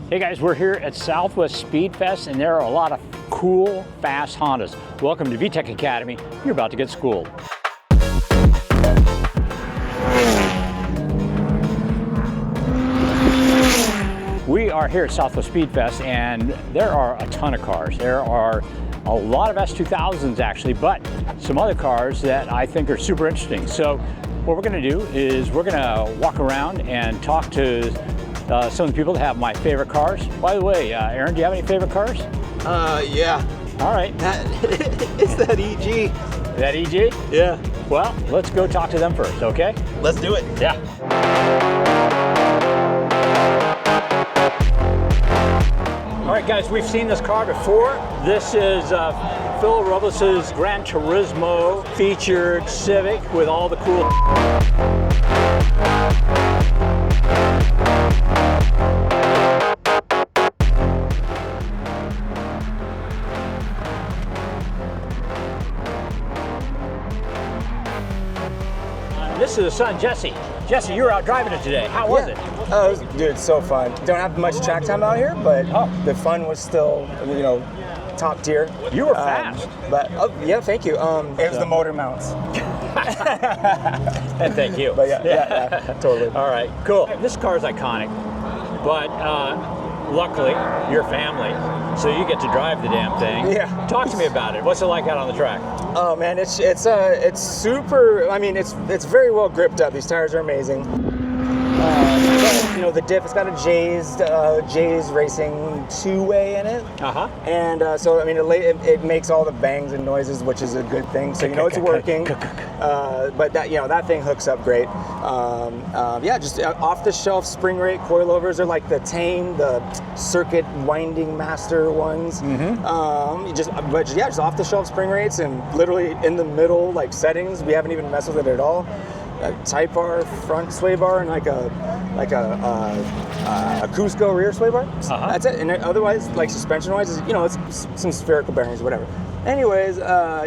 Hey guys, we're here at Southwest Speedfest and there are a lot of cool, fast Hondas. Welcome to VTEC Academy. You're about to get schooled. We are here at Southwest Speedfest and there are a ton of cars. There are a lot of S2000s actually, but some other cars that I think are super interesting. So what we're going to do is we're going to walk around and talk to some of the people that have my favorite cars. By the way, Aaron, do you have any favorite cars? Yeah. All right. It's that EG. That EG? Yeah. Well, let's go talk to them first, okay? Let's do it. Yeah. All right, guys, we've seen this car before. This is Phil Robles' Gran Turismo featured Civic with all the cool. This is his son, Jesse. Jesse, you were out driving it today. How was it? Oh, dude, it's so fun. Don't have much track time out here, but the fun was still, you know, top tier. You were fast. But yeah, thank you. It was the motor mounts. And thank you. But yeah, totally. All right, cool. This car is iconic, but luckily you're family, so you get to drive the damn thing. Yeah. Talk to me about it. What's it like out on the track? Oh man, it's super. I mean, it's very well gripped up. These tires are amazing. But, you know, the diff, it's got a J's Racing two-way in it. And so I mean, it makes all the bangs and noises, which is a good thing. So you know it's working. But that, you know, that thing hooks up great. Yeah, just off-the-shelf spring rate coilovers are like the Tame, the Circuit Winding Master ones. Just off-the-shelf spring rates and literally in the middle like settings. We haven't even messed with it at all. A Type R front sway bar and like a Cusco rear sway bar. That's it. And otherwise, like suspension-wise, you know, it's some spherical bearings or whatever. Anyways,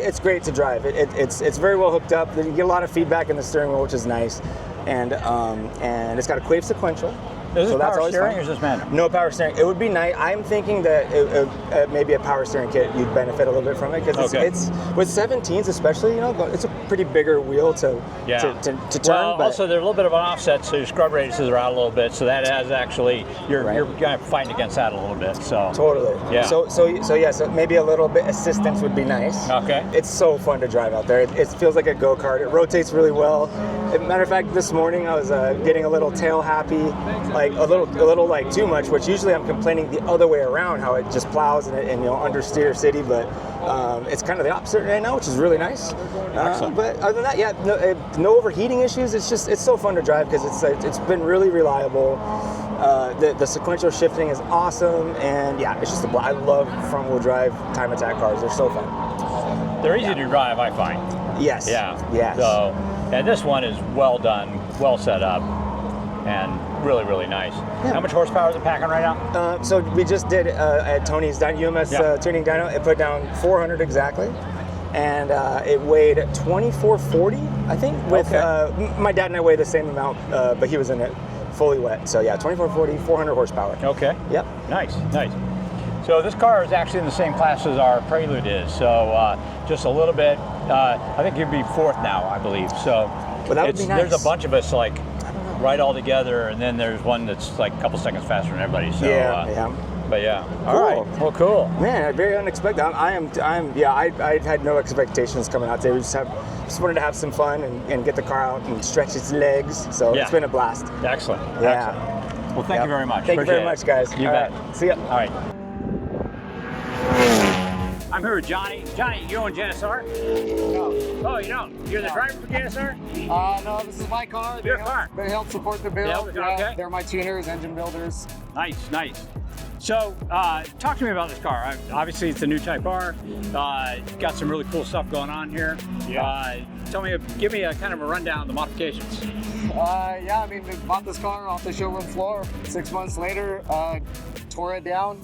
it's great to drive. It's very well hooked up. You get a lot of feedback in the steering wheel, which is nice, and it's got a Quave sequential. Is this power steering or is this manual? No power steering. It would be nice. I'm thinking that maybe a power steering kit, you'd benefit a little bit from it because it's with 17s especially. You know, it's a pretty bigger wheel to turn. Well, but also there's a little bit of an offset, so your scrub radiuses are out a little bit. So that has actually you're kind of fighting against that a little bit. So totally. Yeah. So maybe a little bit assistance would be nice. Okay. It's so fun to drive out there. It feels like a go-kart. It rotates really well. As a matter of fact, this morning I was getting a little tail happy. Like a little like too much, which usually I'm complaining the other way around, how it just plows and you know understeer city, but it's kind of the opposite right now, which is really nice. But other than that, yeah, no overheating issues. It's so fun to drive because it's been really reliable. The sequential shifting is awesome, and yeah, it's just I love front-wheel drive time attack cars. They're so fun. They're easy to drive, I find. Yes. Yeah. Yes. So, and this one is well done, well set up, and really, really nice. Yeah. How much horsepower is it packing right now? So we just did at Tony's UMS tuning dyno. It put down 400 exactly, and it weighed 2440, I think. With my dad and I weigh the same amount, but he was in it fully wet. So yeah, 2440, 400 horsepower. Okay. Yep. Nice. So this car is actually in the same class as our Prelude is. So just a little bit. I think you'd be fourth now, I believe. So well, that would be nice. There's a bunch of us like right all together, and then there's one that's like a couple seconds faster than everybody. So but yeah. All right. Well, cool. Man, very unexpected. I had no expectations coming out today. We just wanted to have some fun and get the car out and stretch its legs. So it's been a blast. Excellent. Yeah. Excellent. Well, thank you very much. Thank you very much, guys. You bet. See ya. All right. I'm here with Johnny. Johnny, you own JSR? No. Oh, you don't? You're the driver for JSR? No, this is my car. Your car? They help support the build. Okay. They're my tuners, engine builders. Nice. So, talk to me about this car. Obviously, it's a new Type R. Got some really cool stuff going on here. Yeah. Give me a kind of a rundown of the modifications. Yeah, I mean, we bought this car off the showroom floor. 6 months later, tore it down.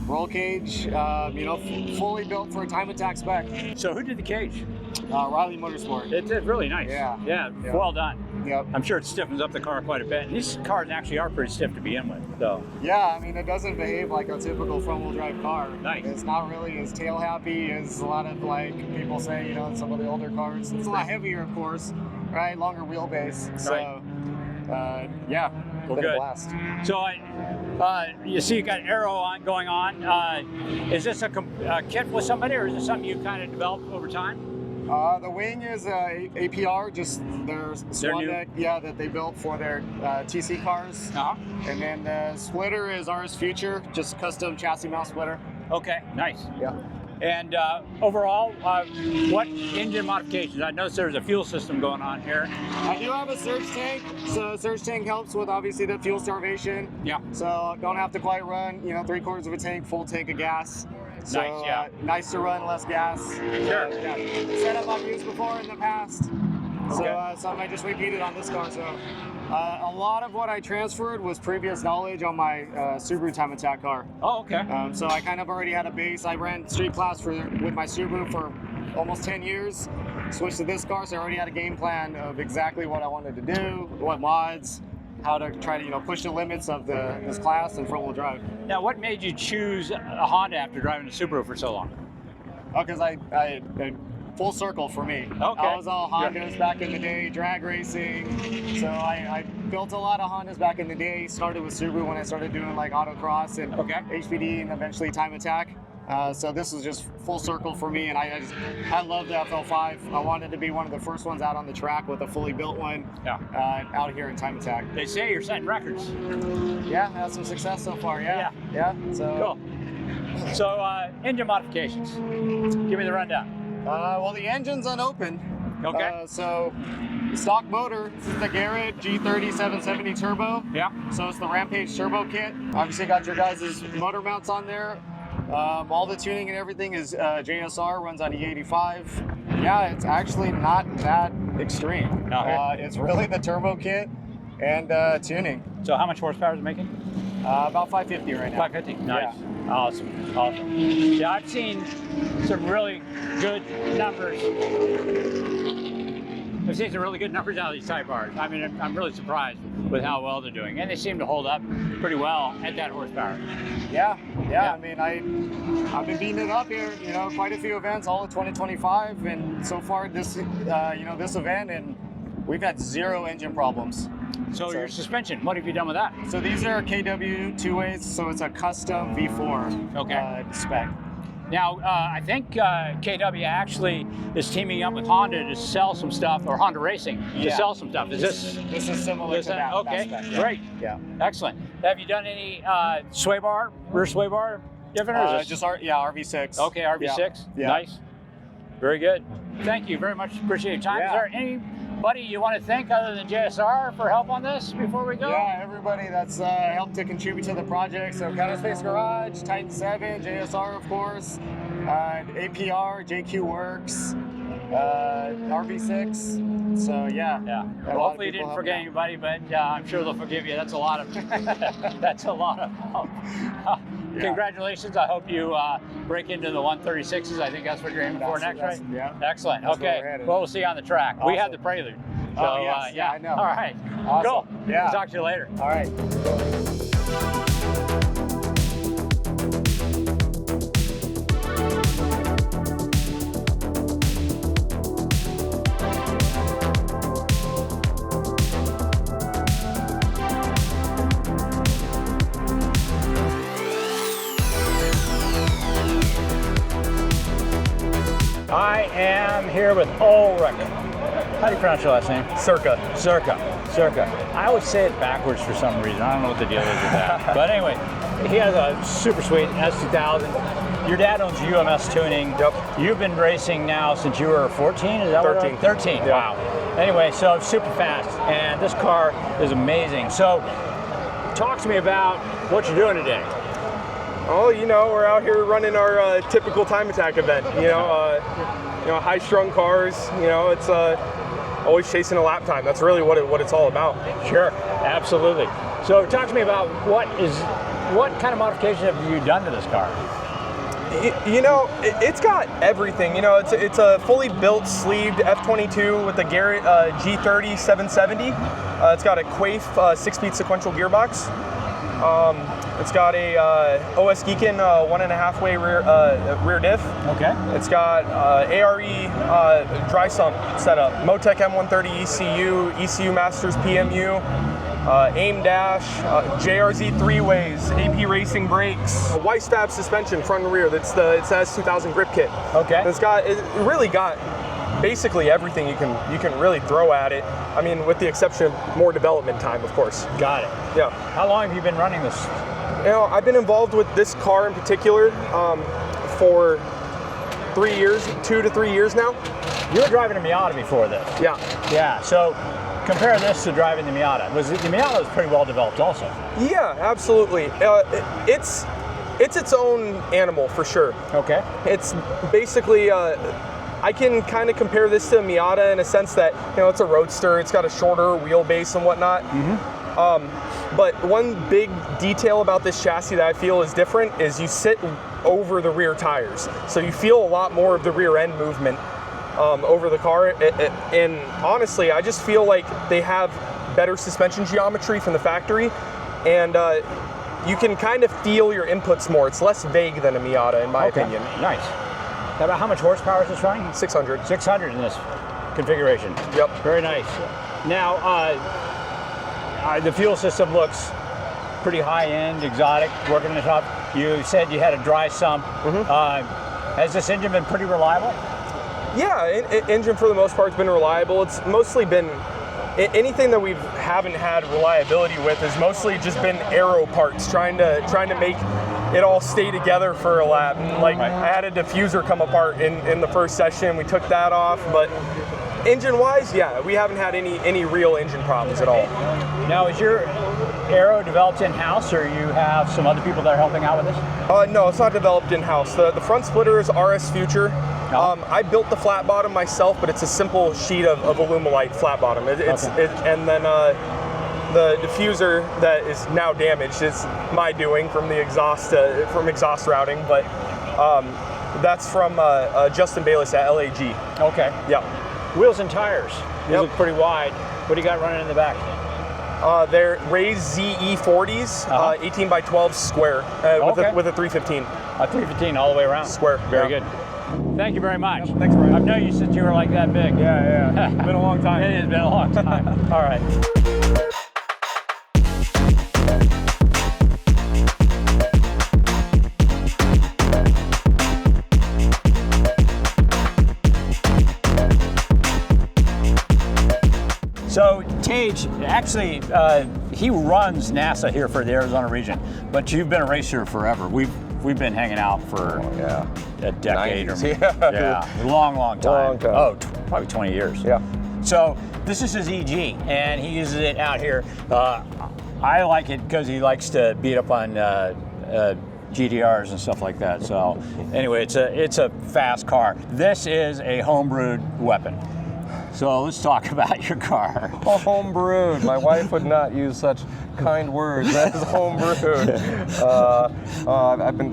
Roll cage, you know, fully built for a time attack spec. So who did the cage? Riley Motorsport. It's really nice. Yeah. Well done. Yep. I'm sure it stiffens up the car quite a bit. And these cars actually are pretty stiff to begin with. So Yeah, I mean, it doesn't behave like a typical front-wheel drive car. Nice. It's not really as tail happy as a lot of like people say, you know, in some of the older cars. It's a lot heavier, of course, right? Longer wheelbase. So, yeah, well, been a good. blast. So you see you got aero going on. Is this a kit with somebody, or is it something you kind of developed over time? The wing is APR, just their swan new- deck, that they built for their TC cars. Uh-huh. And then the splitter is RS Future, just custom chassis mount splitter. Okay, nice. Yeah. And overall, what engine modifications? I noticed there's a fuel system going on here. I do have a surge tank, so surge tank helps with obviously the fuel starvation. Yeah. So don't have to quite run, 3/4 of a tank, full tank of gas. So, Nice, yeah. Nice to run, less gas. Sure. Yeah. Setup I've used before in the past. Okay. So something I just repeated on this car. So a lot of what I transferred was previous knowledge on my Subaru Time Attack car. Oh, okay. So I kind of already had a base. I ran street class with my Subaru for almost 10 years. Switched to this car, so I already had a game plan of exactly what I wanted to do, what mods, how to try to push the limits of this class and front-wheel drive. Now, what made you choose a Honda after driving a Subaru for so long? Oh, because I full circle for me. Okay. I was all Hondas back in the day, drag racing. So I built a lot of Hondas back in the day. Started with Subaru when I started doing like autocross and HPD and eventually Time Attack. So this was just full circle for me, and I love the FL5. I wanted to be one of the first ones out on the track with a fully built one out here in Time Attack. They say you're setting records. Yeah, had some success so far. Yeah. So Cool. So engine modifications. Give me the rundown. well, the engine's unopened. Okay. So stock motor. This is the Garrett G30 770 turbo. Yeah. So it's the Rampage turbo kit. Obviously got your guys' motor mounts on there. All the tuning and everything is JSR, runs on E85. Yeah, it's actually not that extreme. It's really the turbo kit and tuning. So how much horsepower is it making? About 550 right now. 550. Nice. Yeah. Awesome. Yeah, I've seen some really good numbers. I've seen some really good numbers out of these Type Rs. I mean, I'm really surprised with how well they're doing, and they seem to hold up pretty well at that horsepower. Yeah. I mean, I've been beating it up here. Quite a few events, all of 2025, and so far this this event, and we've had 0 engine problems. So your suspension, what have you done with that? So these are KW 2-ways, so it's a custom V4 spec. Now, I think KW actually is teaming up with Honda to sell some stuff, or Honda Racing to sell some stuff. Is This is similar to that. Okay, that spec, yeah. great. Yeah. Excellent. Have you done any sway bar, rear sway bar different? Or is this... Just RV6. Okay, RV6. Yeah. Nice. Very good. Thank you very much. Appreciate your time. Yeah. Is there anybody you want to thank other than JSR for help on this before we go? Yeah, everybody that's helped to contribute to the project. So Counter Space Garage, Titan 7, JSR of course, APR, JQ Works, RV6. So yeah. Well, hopefully you didn't forget anybody, but I'm sure they'll forgive you. That's a lot of that's a lot of help. Congratulations. I hope you break into the 136s. I think that's what you're aiming for next, right? Yeah. Excellent. That's where Okay. we're headed. Well, we'll see you on the track. Awesome. We have the Prelude. So, Oh, yes. Yeah, I know. All right. Awesome. Cool. Yeah. Talk to you later. All right. I am here with Ulrich. How do you pronounce your last name? Circa. Circa. I always say it backwards for some reason. I don't know what the deal is with that. But anyway, he has a super sweet S2000. Your dad owns UMS Tuning. Yep. You've been racing now since you were 14, is that 13. What? 13, Yeah. Wow. Anyway, so super fast, and this car is amazing. So talk to me about what you're doing today. Oh, we're out here running our typical Time Attack event. High-strung cars. It's always chasing a lap time. That's really what it's all about. Sure, absolutely. So talk to me about what kind of modification have you done to this car? You know, it's got everything. You know, it's a fully built sleeved F22 with a Garrett G30 770. It's got a Quaife 6-speed sequential gearbox. It's got a OS Geekin 1.5-way rear diff. Okay. It's got ARE dry sump setup, Motec M130 ECU Masters PMU, AIM dash, JRZ 3-ways, AP racing brakes, a Y-Stab suspension front and rear. It says 2000 grip kit. Okay. It really got basically everything you can really throw at it. I mean, with the exception of more development time, of course. Got it. Yeah. How long have you been running this? You know, I've been involved with this car in particular for 3 years, 2 to 3 years now. You were driving a Miata before this. Yeah. Yeah. So compare this to driving the Miata. The Miata was pretty well developed, also. Yeah, absolutely. It's its own animal for sure. Okay. It's basically. I can kind of compare this to a Miata in a sense that, you know, it's a roadster, it's got a shorter wheelbase and whatnot. But one big detail about this chassis that I feel is different is you sit over the rear tires. So you feel a lot more of the rear end movement over the car. And honestly, I just feel like they have better suspension geometry from the factory. And you can kind of feel your inputs more. It's less vague than a Miata, in my opinion. Nice. About how much horsepower is this running? 600. 600 in this configuration. Yep. Very nice. Now, the fuel system looks pretty high-end, exotic, working in the top. You said you had a dry sump. Has this engine been pretty reliable? Yeah, engine for the most part has been reliable. It's mostly been anything that we haven't had reliability with has mostly just been aero parts, trying to make it all stay together for a lap. Like I had a diffuser come apart in the first session. We took that off, but engine-wise, yeah, we haven't had any real engine problems at all. Now, is your aero developed in-house, or you have some other people that are helping out with this? No, it's not developed in-house. The front splitter is RS Future. I built the flat bottom myself, but it's a simple sheet of Alumilite flat bottom. And then the diffuser that is now damaged is my doing from the exhaust routing, but that's from Justin Bayless at LAG. Okay. Yeah. Wheels and tires. These look pretty wide. What do you got running in the back? They're raised ZE 40s, 18 by 12 square with a 315. A 315 all the way around. Square. Very good. Thank you very much. Yep, thanks, Brian. I've known you since you were like that big. Yeah. It's been a long time. It has been a long time. All right. So Tage, actually, he runs NASA here for the Arizona region, but you've been a racer forever. We've been hanging out for a decade 90s, or long time. Long time. Oh, probably 20 years. Yeah. So this is his EG, and he uses it out here. I like it because he likes to beat up on GTRs and stuff like that. So anyway, it's a fast car. This is a homebrewed weapon. So let's talk about your car. Homebrewed. My wife would not use such kind words as homebrewed.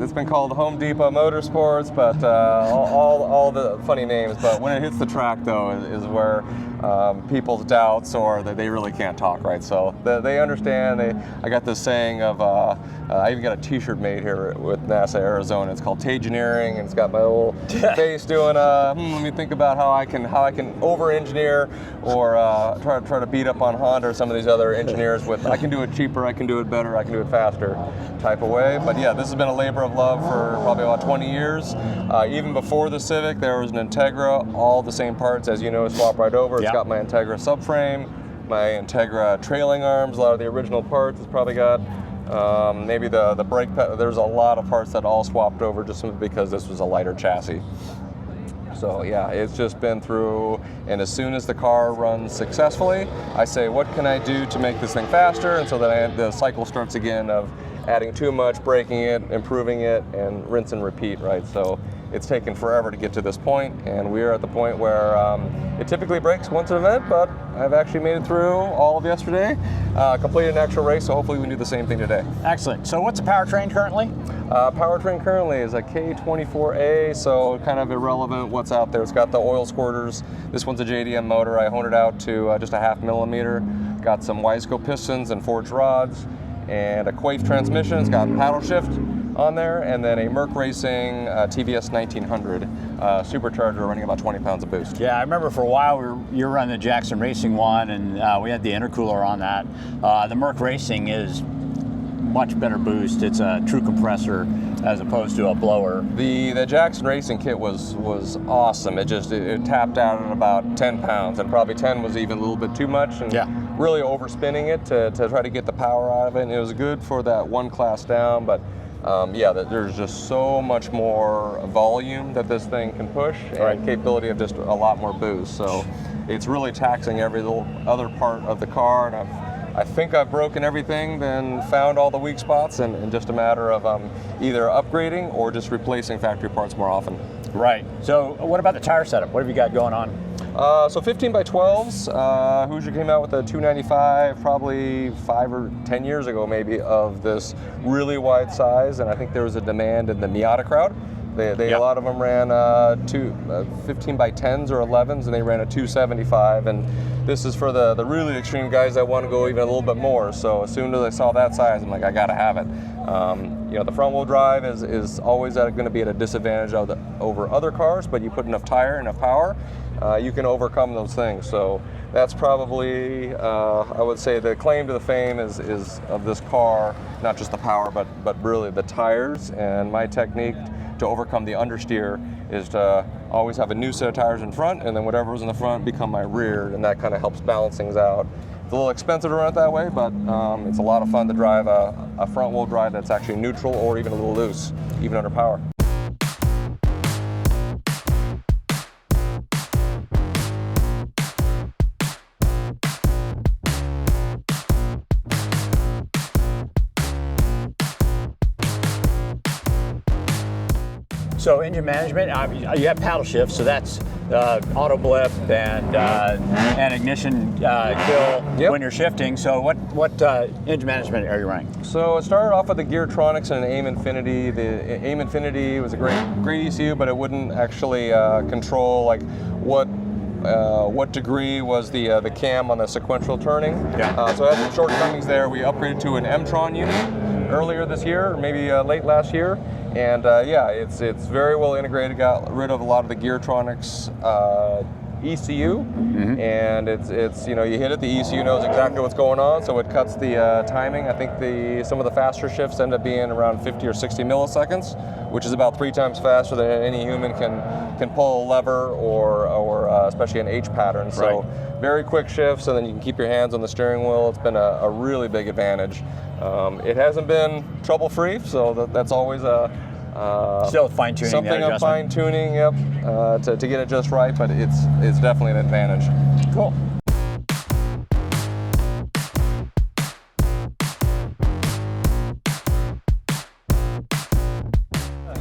It's been called Home Depot Motorsports, but all the funny names. But when it hits the track, though, is where people's doubts or that they really can't talk, right? So they understand. I got this saying of I even got a T-shirt made here with NASA Arizona. It's called Tageneering, and it's got my little face doing. Let me think about how I can over-engineer or try to beat up on Honda or some of these other engineers with. I can do it cheaper, I can do it better, I can do it faster, type of way. But yeah, this has been a labor of love for probably about 20 years. Even before the Civic, there was an Integra, all the same parts as you know, swap right over. It's got my Integra subframe, my Integra trailing arms, a lot of the original parts. It's probably got maybe the brake pedal. There's a lot of parts that all swapped over just because this was a lighter chassis. So yeah, it's just been through, and as soon as the car runs successfully, I say, what can I do to make this thing faster? And so then the cycle starts again of adding too much, breaking it, improving it, and rinse and repeat, right? So it's taken forever to get to this point, and we're at the point where it typically breaks once an event, but I've actually made it through all of yesterday, completed an actual race, so hopefully we can do the same thing today. Excellent. So what's the powertrain currently? Powertrain currently is a K24A, so kind of irrelevant what's out there. It's got the oil squirters. This one's a JDM motor. I honed it out to just a 0.5 millimeter. Got some Wiseco pistons and forged rods, and a Quaife transmission. It's got paddle shift on there, and then a Merc Racing TVS 1900 supercharger running about 20 pounds of boost. Yeah, I remember for a while you were running the Jackson Racing one, and we had the intercooler on that. The Merc Racing is much better boost. It's a true compressor as opposed to a blower. The Jackson Racing kit was awesome. It tapped out at about 10 pounds, and probably 10 was even a little bit too much, and really overspinning it to try to get the power out of it. And it was good for that one class down, but there's just so much more volume that this thing can push, and capability of just a lot more boost. So it's really taxing every little other part of the car, and I think I've broken everything, then found all the weak spots, and just a matter of either upgrading or just replacing factory parts more often. Right. So what about the tire setup? What have you got going on? So 15 by 12s. Hoosier came out with a 295 probably 5 or 10 years ago maybe, of this really wide size, and I think there was a demand in the Miata crowd. A lot of them ran 15 by 10s or 11s, and they ran a 275, and this is for the really extreme guys that want to go even a little bit more. So as soon as I saw that size, I'm like, I gotta have it. The front wheel drive is always going to be at a disadvantage over other cars, but you put enough tire, enough power, you can overcome those things. So that's probably, I would say, the claim to the fame is of this car, not just the power, but really the tires. And my technique to overcome the understeer is to always have a new set of tires in front, and then whatever was in the front become my rear, and that kind of helps balance things out. It's a little expensive to run it that way, but it's a lot of fun to drive a front wheel drive that's actually neutral or even a little loose, even under power. So engine management, you have paddle shift, so that's auto blip and ignition kill when you're shifting. So what engine management are you running? So it started off with the Geartronics and an AIM Infinity. The AIM Infinity was a great ECU, but it wouldn't actually control like what degree was the cam on the sequential turning. So it had some shortcomings there. We upgraded to an M-Tron unit earlier this year, or maybe late last year. And it's very well integrated. Got rid of a lot of the Geartronics ECU, and it's you hit it, the ECU knows exactly what's going on, so it cuts the timing. I think some of the faster shifts end up being around 50 or 60 milliseconds, which is about 3 times faster than any human can pull a lever or especially an H pattern. So very quick shifts, and then you can keep your hands on the steering wheel. It's been a really big advantage. It hasn't been trouble-free, so that's always still fine-tuning. Something of fine-tuning, to get it just right, but it's definitely an advantage. Cool.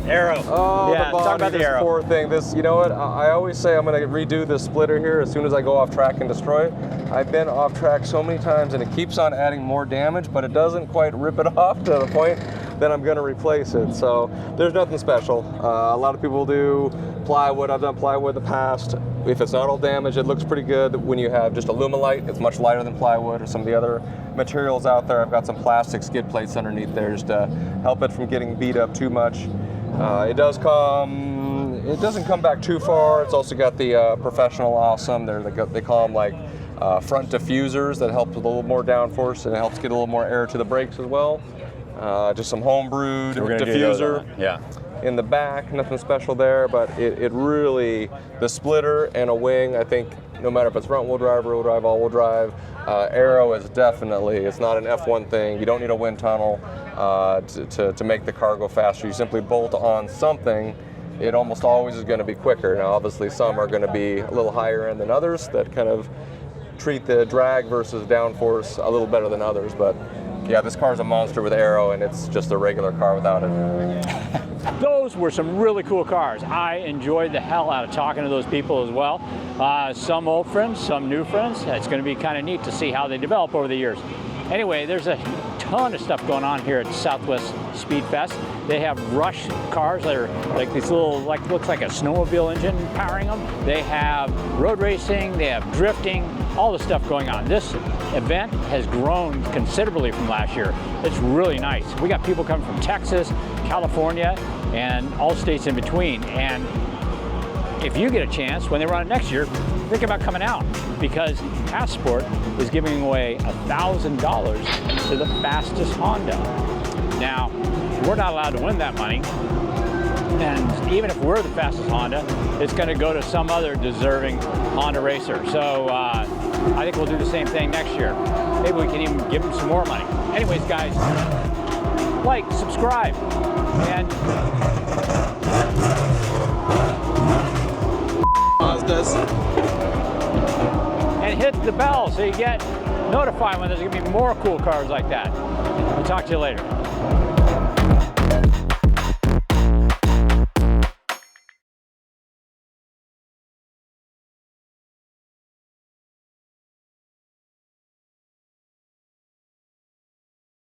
Aero. Oh, yeah, the body, talk about the aero. Poor thing. You know what? I always say I'm going to redo this splitter here as soon as I go off track and destroy it. I've been off track so many times, and it keeps on adding more damage, but it doesn't quite rip it off to the point that I'm going to replace it. So there's nothing special. A lot of people do plywood. I've done plywood in the past. If it's not all damaged, it looks pretty good. When you have just Alumilite, it's much lighter than plywood or some of the other materials out there. I've got some plastic skid plates underneath there just to help it from getting beat up too much. It doesn't come back too far. It's also got the Professional Awesome. They call them like front diffusers that help with a little more downforce, and it helps get a little more air to the brakes as well. Just some homebrewed diffuser in the back, nothing special there, but it really, the splitter and a wing, I think no matter if it's front wheel drive, rear wheel drive, all wheel drive, aero is definitely, it's not an F1 thing. You don't need a wind tunnel to make the car go faster. You simply bolt on something. It almost always is going to be quicker. Now obviously some are going to be a little higher end than others that kind of treat the drag versus downforce a little better than others, but yeah, this car's a monster with aero, and it's just a regular car without it. Those were some really cool cars. I enjoyed the hell out of talking to those people as well. Some old friends, some new friends. It's going to be kind of neat to see how they develop over the years. Anyway, there's a ton of stuff going on here at Southwest Speedfest. They have rush cars that are like these little, like looks like a snowmobile engine powering them. They have road racing, they have drifting, all the stuff going on. This event has grown considerably from last year. It's really nice. We got people coming from Texas, California, and all states in between. And if you get a chance, when they run it next year, think about coming out, because Passport is giving away $1,000 to the fastest Honda. Now, we're not allowed to win that money, and even if we're the fastest Honda, it's going to go to some other deserving Honda racer. So I think we'll do the same thing next year. Maybe we can even give them some more money. Anyways, guys, like, subscribe, and hit the bell so you get notified when there's going to be more cool cars like that. We'll talk to you later.